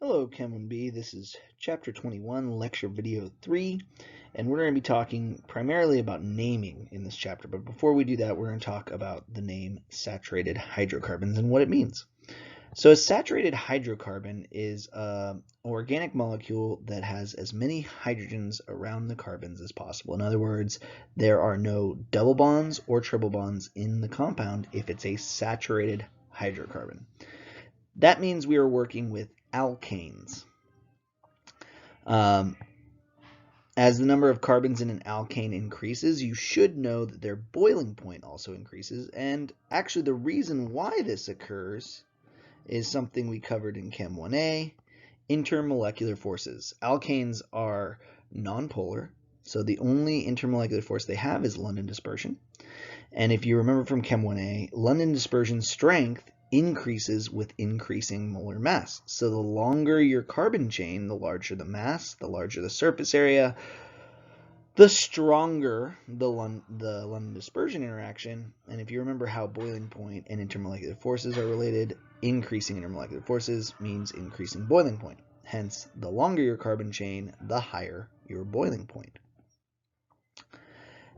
Hello, Chem 1B. This is Chapter 21, Lecture Video 3, and we're going to be talking primarily about naming in this chapter. But before we do that, we're going to talk about the name saturated hydrocarbons and what it means. So a saturated hydrocarbon is an organic molecule that has as many hydrogens around the carbons as possible. In other words, there are no double bonds or triple bonds in the compound if it's a saturated hydrocarbon. That means we are working with alkanes. As the number of carbons in an alkane increases, you should know that their boiling point also increases. And actually, the reason why this occurs is something we covered in Chem 1A, intermolecular forces. Alkanes are nonpolar, so the only intermolecular force they have is London dispersion. And if you remember from Chem 1A, London dispersion strength increases with increasing molar mass. So the longer your carbon chain, the larger the mass, the larger the surface area, the stronger the London dispersion interaction. And if you remember how boiling point and intermolecular forces are related, increasing intermolecular forces means increasing boiling point. Hence, the longer your carbon chain, the higher your boiling point.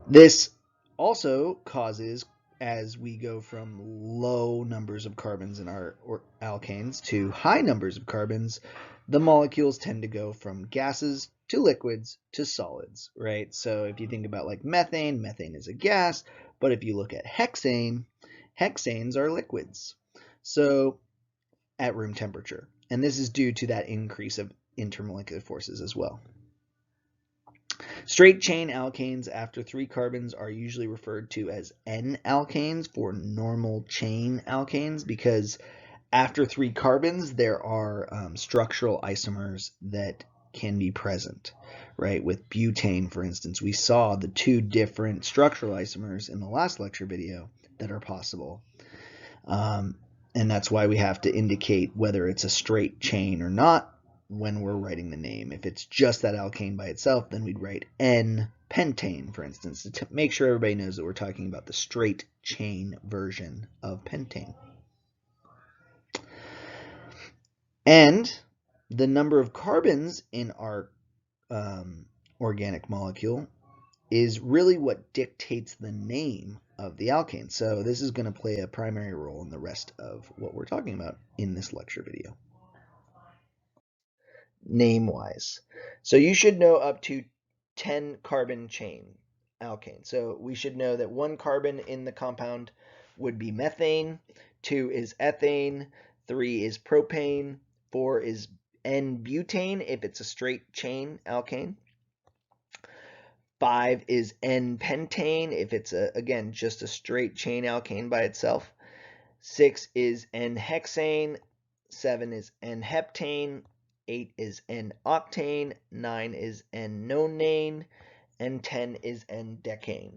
This also causes, as we go from low numbers of carbons in our alkanes to high numbers of carbons, the molecules tend to go from gases to liquids to solids, right? So if you think about like methane, methane is a gas, but if you look at hexane, hexanes are liquids. So at room temperature, and this is due to that increase of intermolecular forces as well. Straight chain alkanes after 3 carbons are usually referred to as N-alkanes for normal chain alkanes because after 3 carbons there are structural isomers that can be present, right? With butane, for instance, we saw the 2 different structural isomers in the last lecture video that are possible. And that's why we have to indicate whether it's a straight chain or not when we're writing the name. If it's just that alkane by itself, then we'd write N-pentane, for instance, to make sure everybody knows that we're talking about the straight chain version of pentane. And the number of carbons in our organic molecule is really what dictates the name of the alkane. So this is going to play a primary role in the rest of what we're talking about in this lecture video. Name-wise. So you should know up to 10 carbon chain alkane. So we should know that 1 carbon in the compound would be methane, 2 is ethane, 3 is propane, 4 is N-butane if it's a straight chain alkane. 5 is N-pentane if it's, again, just a straight chain alkane by itself. 6 is N-hexane, 7 is N-heptane, 8 is N-octane, 9 is N-nonane, and 10 is N-decane.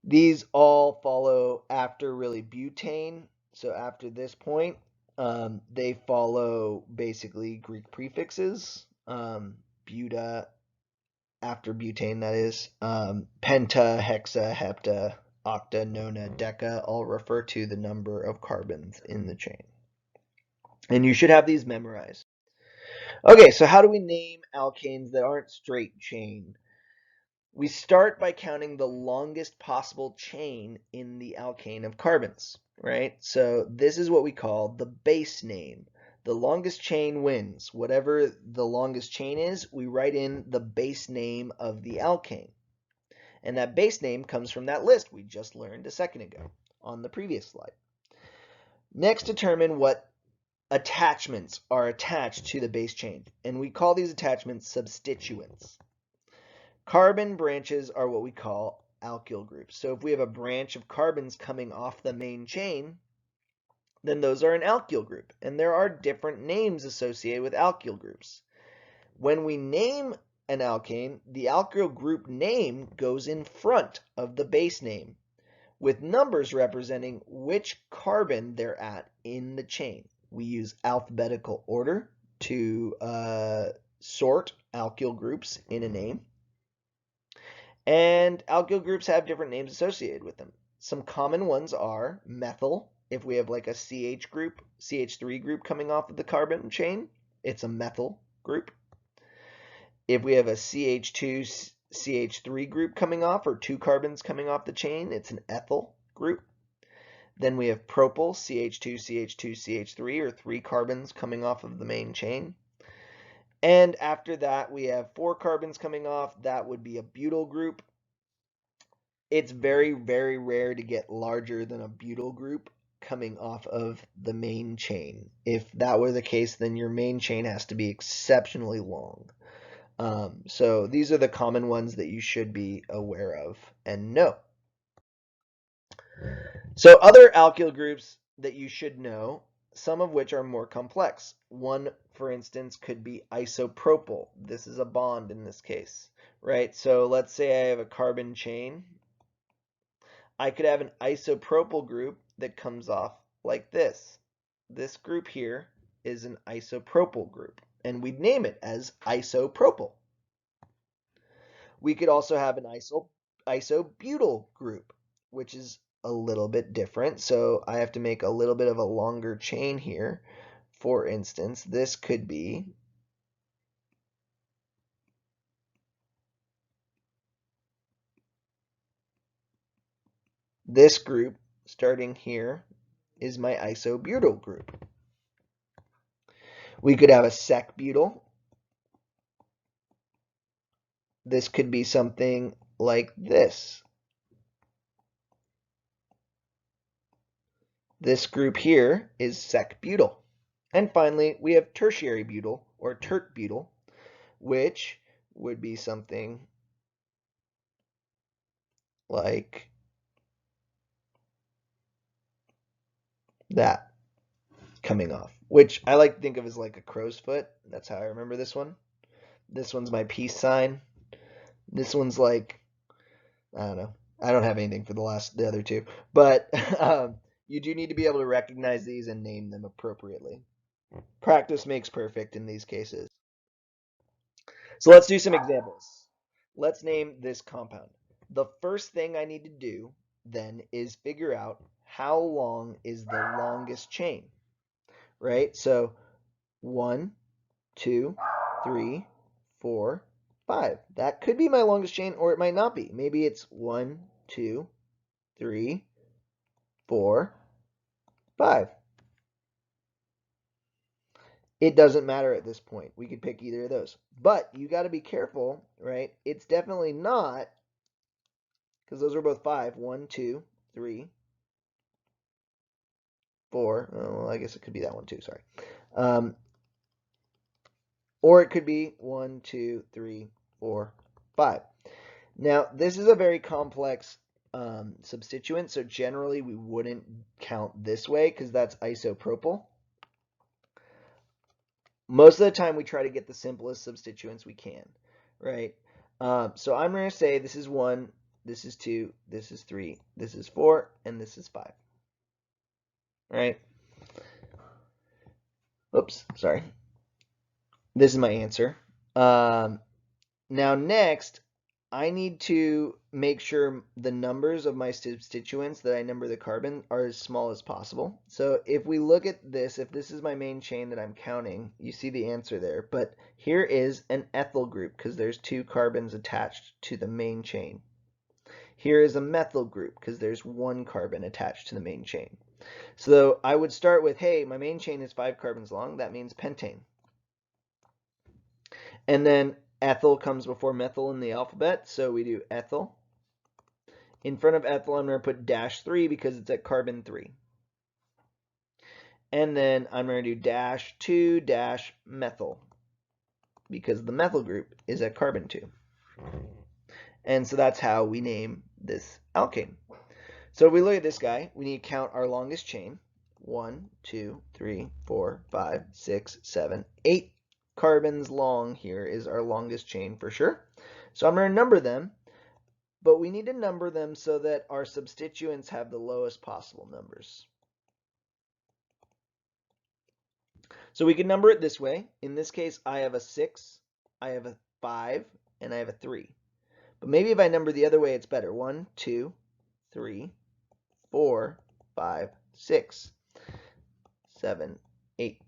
These all follow after really butane. So after this point, they follow basically Greek prefixes. Buta, after butane that is. Penta, hexa, hepta, octa, nona, deca all refer to the number of carbons in the chain. And you should have these memorized. Okay, so how do we name alkanes that aren't straight chain? We start by counting the longest possible chain in the alkane of carbons, right? So this is what we call the base name. The longest chain wins. Whatever the longest chain is, we write in the base name of the alkane. And that base name comes from that list we just learned a second ago on the previous slide. Next, determine what attachments are attached to the base chain, and we call these attachments substituents. Carbon branches are what we call alkyl groups. So if we have a branch of carbons coming off the main chain, then those are an alkyl group, and there are different names associated with alkyl groups. When we name an alkane, the alkyl group name goes in front of the base name, with numbers representing which carbon they're at in the chain. We use alphabetical order to sort alkyl groups in a name. And alkyl groups have different names associated with them. Some common ones are methyl, If we have like a CH group, CH3 group coming off of the carbon chain, it's a methyl group. If we have a CH2, CH3 group coming off, or 2 carbons coming off the chain, it's an ethyl group. Then we have propyl, CH2, CH2, CH3, or 3 carbons coming off of the main chain. And after that, we have 4 carbons coming off. That would be a butyl group. It's very, very rare to get larger than a butyl group coming off of the main chain. If that were the case, then your main chain has to be exceptionally long. So these are the common ones that you should be aware of and know. So other alkyl groups that you should know, some of which are more complex. One, for instance, could be isopropyl. This is a bond in this case, right? So let's say I have a carbon chain. I could have an isopropyl group that comes off like this. This group here is an isopropyl group, and we'd name it as isopropyl. We could also have an isobutyl group, which is a little bit different. So I have to make a little bit of a longer chain here. For instance, this could be this group starting here is my isobutyl group. We could have a sec-butyl. This could be something like this. This group here is sec-butyl. And finally, we have tertiary butyl or tert-butyl, which would be something like that coming off, which I like to think of as like a crow's foot. That's how I remember this one. This one's my peace sign. This one's like, I don't know. I don't have anything for the other two, but you do need to be able to recognize these and name them appropriately. Practice makes perfect in these cases. So let's do some examples. Let's name this compound. The first thing I need to do then is figure out how long is the longest chain, right? So 1, 2, 3, 4, 5. That could be my longest chain, or it might not be. Maybe it's 1, 2, 3, 4, 5. It doesn't matter at this point. We could pick either of those. But you got to be careful, right? It's definitely not, because those are both 5. 1, 2, 3, 4. Oh, well, I guess it could be that one too. Sorry. Or it could be 1, 2, 3, 4, 5. Now, this is a very complex substituent, so generally we wouldn't count this way because that's isopropyl. Most of the time we try to get the simplest substituents we can, right? So I'm going to say this is 1, this is 2, this is 3, this is 4, and this is 5. Right? Oops, sorry. This is my answer. Now next, I need to make sure the numbers of my substituents that I number the carbon are as small as possible. So if we look at this, if this is my main chain that I'm counting, you see the answer there. But here is an ethyl group because there's 2 carbons attached to the main chain. Here is a methyl group because there's 1 carbon attached to the main chain. So I would start with, hey, my main chain is 5 carbons long. That means pentane. And then ethyl comes before methyl in the alphabet, so we do ethyl. In front of ethyl, I'm going to put -3 because it's at carbon 3. And then I'm going to do -2 methyl because the methyl group is at carbon 2. And so that's how we name this alkane. So if we look at this guy, we need to count our longest chain. 1, 2, 3, 4, 5, 6, 7, 8 carbons long here is our longest chain for sure. So I'm going to number them, but we need to number them so that our substituents have the lowest possible numbers. So we can number it this way. In this case, I have a 6, I have a 5, and I have a 3. But maybe if I number the other way, it's better. 1, 2, 3, 4, 5, 6, 7, 8.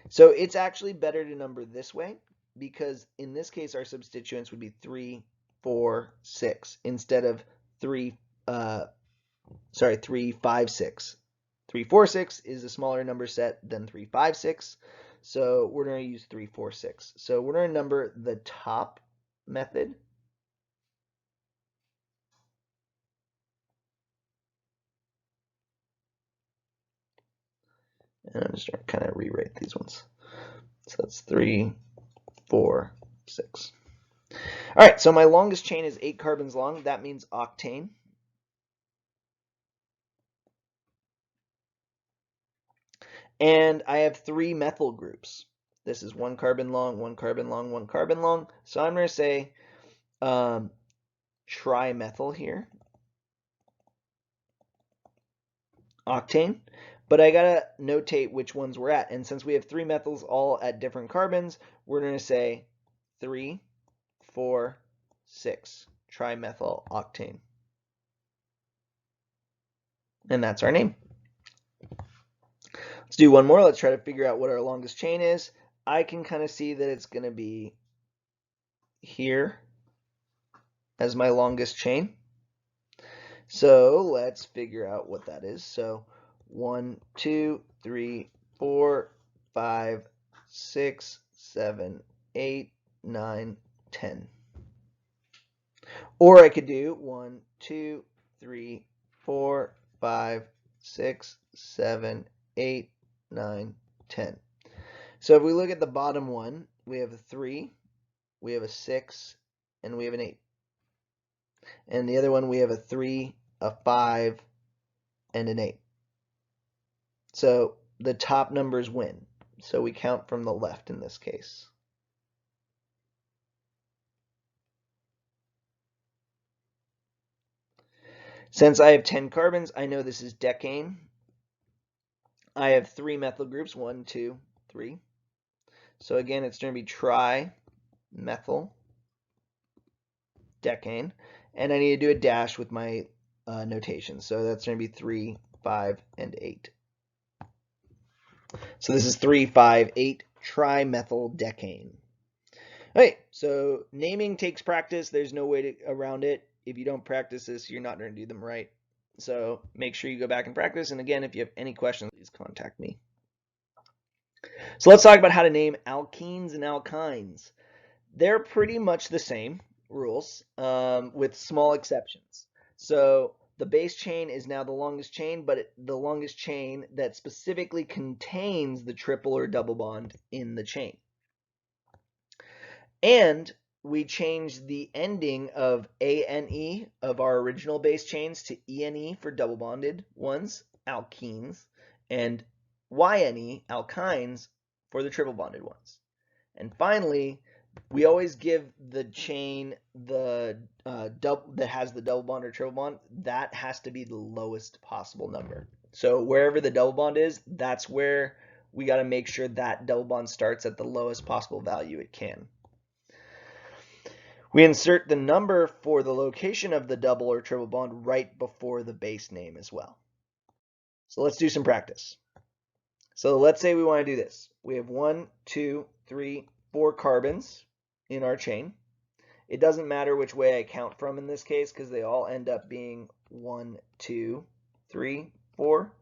So it's actually better to number this way because in this case our substituents would be 3, 4, 6 instead of 3, 5, 6. 3, 4, 6 is a smaller number set than 3, 5, 6. So we're going to use 3, 4, 6. So we're going to number the top method. And I'm just going to kind of rewrite these ones. So that's 3, 4, 6. All right, so my longest chain is 8 carbons long. That means octane. And I have 3 methyl groups. This is 1 carbon long, 1 carbon long, 1 carbon long. So I'm going to say trimethyl here, octane. But I got to notate which ones we're at. And since we have 3 methyls all at different carbons, we're going to say 3, 4, 6, trimethyl octane. And that's our name. Let's do one more. Let's try to figure out what our longest chain is. I can kind of see that it's going to be here as my longest chain. So let's figure out what that is. So 1, 2, 3, 4, 5, 6, 7, 8, 9, 10. Or I could do 1, 2, 3, 4, 5, 6, 7, 8, 9, 10. So if we look at the bottom one, we have a 3, we have a 6, and we have an 8. And the other one, we have a 3, a 5, and an 8. So the top numbers win. So we count from the left in this case. Since I have 10 carbons, I know this is decane. I have 3 methyl groups, 1, 2, 3. So again, it's going to be trimethyl decane. And I need to do a dash with my notation. So that's going to be 3, 5, and 8. So this is 3, 5, 8 trimethyl decane. All right, so naming takes practice. There's no way around it. If you don't practice this, you're not going to do them right. So make sure you go back and practice. And again, if you have any questions, please contact me. So let's talk about how to name alkenes and alkynes. They're pretty much the same rules with small exceptions. So the base chain is now the longest chain, but the longest chain that specifically contains the triple or double bond in the chain. And we changed the ending of ANE of our original base chains to ENE for double bonded ones, alkenes, and YNE, alkynes, for the triple bonded ones. And finally, we always give the chain that has the double bond or triple bond, that has to be the lowest possible number. So wherever the double bond is, that's where we got to make sure that double bond starts at the lowest possible value it can. We insert the number for the location of the double or triple bond right before the base name as well. So let's do some practice. So let's say we want to do this. We have 1, 2, 3, 4 carbons in our chain. It doesn't matter which way I count from in this case because they all end up being 1, 2, 3, 4.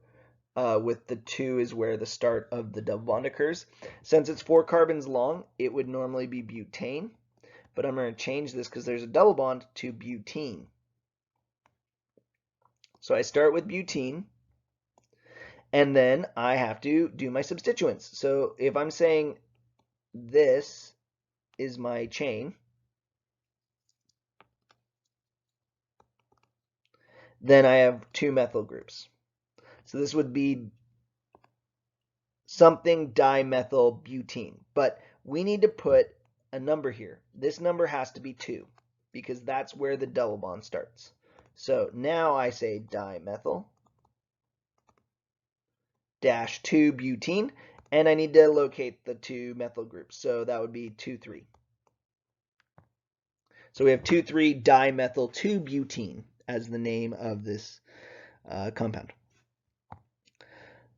With the 2 is where the start of the double bond occurs. Since it's 4 carbons long, it would normally be butane. But I'm going to change this because there's a double bond to butene. So I start with butene, and then I have to do my substituents. So if I'm saying this is my chain, then I have 2 methyl groups. So this would be something dimethyl butene. But we need to put a number here. This number has to be 2 because that's where the double bond starts. So now I say dimethyl dash 2 butene, and I need to locate the 2 methyl groups. So that would be 2, 3. So we have 2, 3 dimethyl 2 butene as the name of this compound.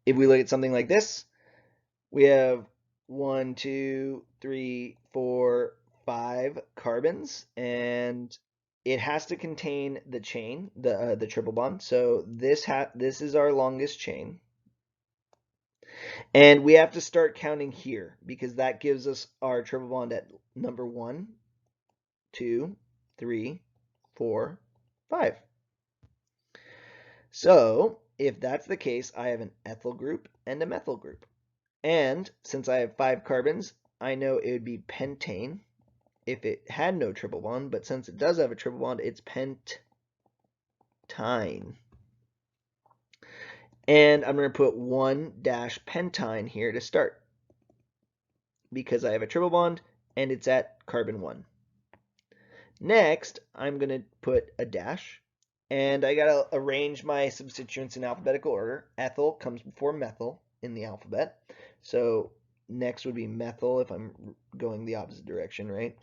if we look at something like this, we have 1, 2, 3, 4, 5 carbons, and it has to contain the chain, the triple bond. So this is our longest chain. And we have to start counting here because that gives us our triple bond at number 1, 2, 3, 4, 5. So if that's the case, I have an ethyl group and a methyl group. And since I have 5 carbons, I know it would be pentane if it had no triple bond, but since it does have a triple bond, it's pentyne. And I'm going to put 1-pentyne here to start because I have a triple bond and it's at carbon 1. Next, I'm going to put a dash, and I got to arrange my substituents in alphabetical order. Ethyl comes before methyl in the alphabet. So next would be methyl if I'm going the opposite direction, right?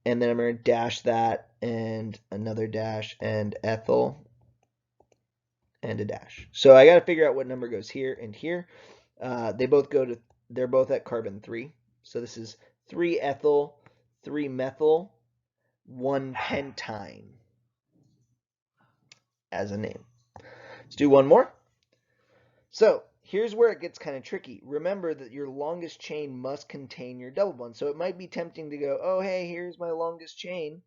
And then I'm going to dash that and another dash and ethyl and a dash. So I got to figure out what number goes here and here. They're both at carbon 3. So this is 3 ethyl, 3 methyl, 1 pentyne as a name. Let's do one more. So here's where it gets kind of tricky. Remember that your longest chain must contain your double bond. So it might be tempting to go, oh, hey, here's my longest chain,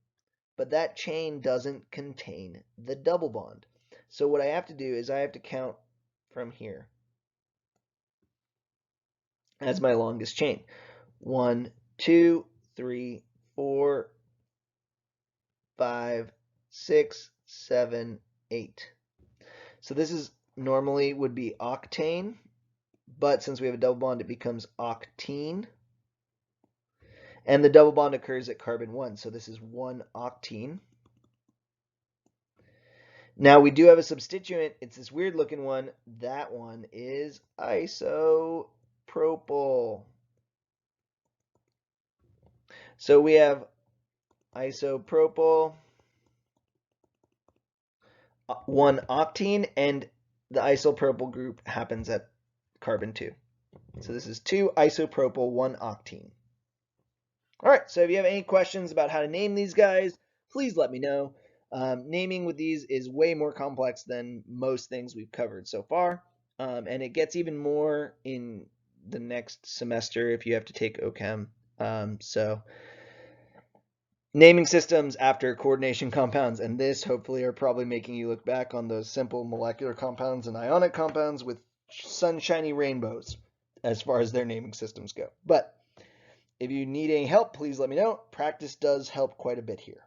but that chain doesn't contain the double bond. So what I have to do is I have to count from here as my longest chain. 1, 2, 3, 4, 5, 6, 7, 8. So this is normally would be octane, but since we have a double bond, it becomes octene. And the double bond occurs at carbon 1, so this is 1-octene. Now we do have a substituent. It's this weird looking one. That one is isopropyl. So we have isopropyl, 1-octene, and the isopropyl group happens at carbon 2. So this is 2-isopropyl, 1-octene. All right, so if you have any questions about how to name these guys, please let me know. Naming with these is way more complex than most things we've covered so far, and it gets even more in the next semester if you have to take OChem. So naming systems after coordination compounds and this hopefully are probably making you look back on those simple molecular compounds and ionic compounds with sunshiny rainbows as far as their naming systems go. But if you need any help, please let me know. Practice does help quite a bit here.